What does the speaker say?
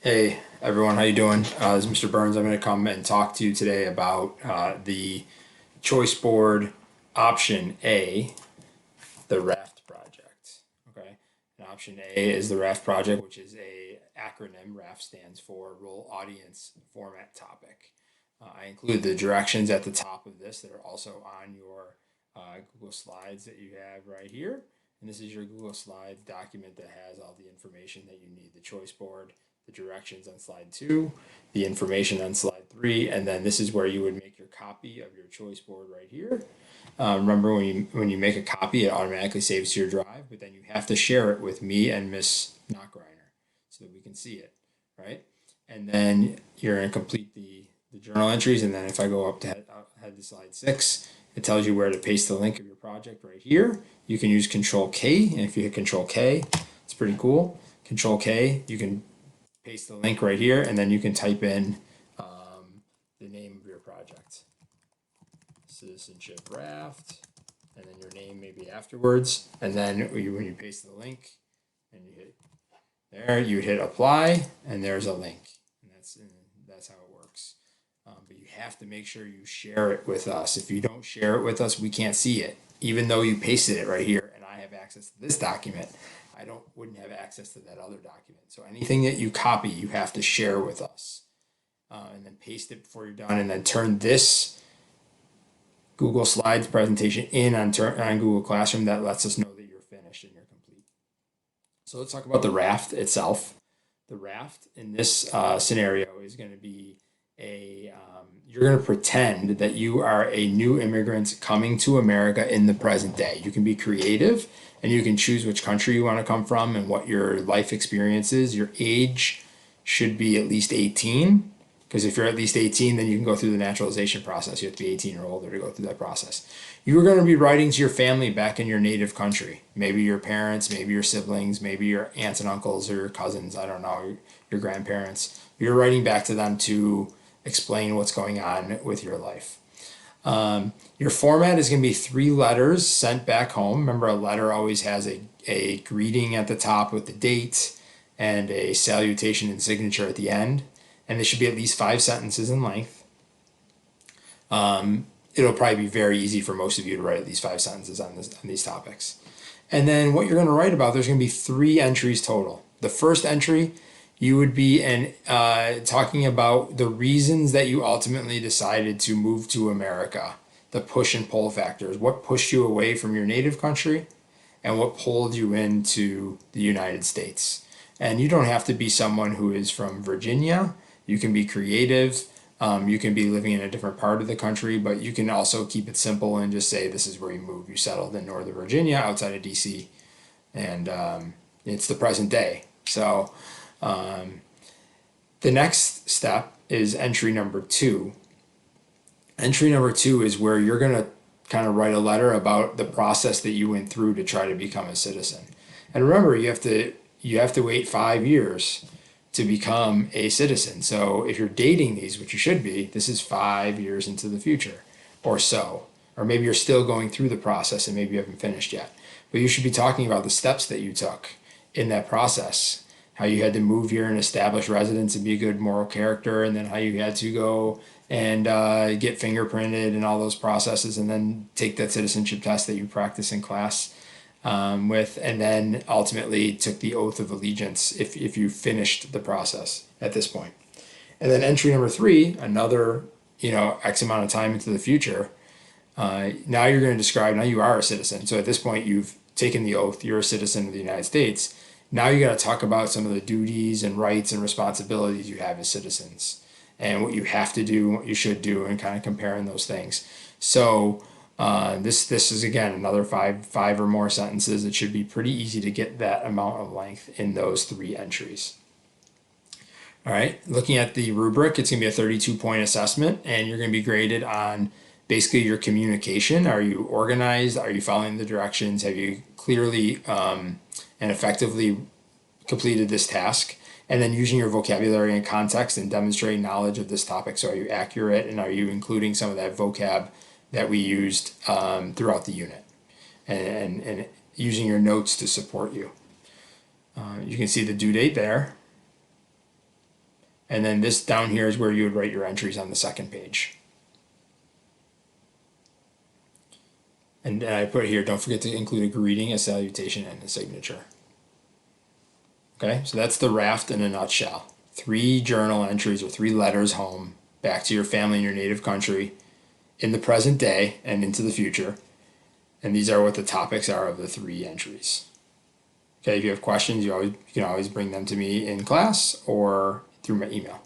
Hey everyone, how you doing? This is Mr. Burns. I'm going to come and talk to you today about the choice board option A, the RAFT project. Okay, and option A is the RAFT project, which is a acronym. RAFT stands for Role Audience Format Topic. I include the directions at the top of this that are also on your Google Slides that you have right here. And this is your Google Slides document that has all the information that you need: the choice board, the directions on slide 2, the information on slide 3, and then this is where you would make your copy of your choice board right here. Remember, when you make a copy, it automatically saves to your drive, but then you have to share it with me and Miss Knockreiner so that we can see it, right? And then you're going to complete the journal entries, and then if I go up to head to slide 6, it tells you where to paste the link of your project right here. You can use Control K, and if you hit Control K, it's pretty cool. Control K, you can paste the link right here, and then you can type in the name of your project. Citizenship Raft, and then your name maybe afterwards. And then when you paste the link and you hit there, you hit apply, and there's a link. And that's how it works. But you have to make sure you share it with us. If you don't share it with us, we can't see it. Even though you pasted it right here and I have access to this document, I wouldn't have access to that other document. So anything that you copy, you have to share with us. And then paste it before you're done, and then turn this Google Slides presentation in on Google Classroom. That lets us know that you're finished and you're complete. So let's talk about the raft itself. The raft in this scenario is going to be you're going to pretend that you are a new immigrant coming to America in the present day. You can be creative and you can choose which country you want to come from and what your life experience is. Your age should be at least 18, because if you're at least 18, then you can go through the naturalization process. You have to be 18 or older to go through that process. You are going to be writing to your family back in your native country. Maybe your parents, maybe your siblings, maybe your aunts and uncles or your cousins, I don't know, your grandparents. You're writing back to them to explain what's going on with your life. Your format is going to be 3 letters sent back home. Remember, a letter always has a greeting at the top with the date and a salutation and signature at the end. And they should be at least 5 sentences in length. It'll probably be very easy for most of you to write at least 5 sentences on these topics. And then what you're going to write about, there's going to be 3 entries total. The first entry, you would be talking about the reasons that you ultimately decided to move to America, the push and pull factors, what pushed you away from your native country and what pulled you into the United States. And you don't have to be someone who is from Virginia. You can be creative. You can be living in a different part of the country, but you can also keep it simple and just say this is where you moved. You settled in Northern Virginia outside of DC, and it's the present day. So the next step is entry number 2. Entry number 2 is where you're going to kind of write a letter about the process that you went through to try to become a citizen. And remember, you have to wait 5 years to become a citizen. So if you're dating these, which you should be, this is 5 years into the future or so. Or maybe you're still going through the process and maybe you haven't finished yet. But you should be talking about the steps that you took in that process. How you had to move here and establish residence and be a good moral character, and then how you had to go and get fingerprinted and all those processes, and then take that citizenship test that you practice in class and then ultimately took the oath of allegiance if you finished the process at this point. And then entry number 3, another X amount of time into the future. Now you're going to describe, now you are a citizen. So at this point you've taken the oath, you're a citizen of the United States. Now you got to talk about some of the duties and rights and responsibilities you have as citizens and what you have to do, what you should do, and kind of comparing those things. So this is again another five or more sentences. It should be pretty easy to get that amount of length in those 3 entries. All right, looking at the rubric, it's going to be a 32-point assessment, and you're going to be graded on basically your communication. Are you organized? Are you following the directions? Have you clearly and effectively completed this task? And then using your vocabulary and context and demonstrating knowledge of this topic. So are you accurate, and are you including some of that vocab that we used throughout the unit, and using your notes to support you. You can see the due date there. And then this down here is where you would write your entries on the second page. And I put here, don't forget to include a greeting, a salutation, and a signature. Okay, so that's the RAFT in a nutshell. 3 journal entries or 3 letters home, back to your family in your native country, in the present day and into the future. And these are what the topics are of the 3 entries. Okay, if you have questions, you can always bring them to me in class or through my email.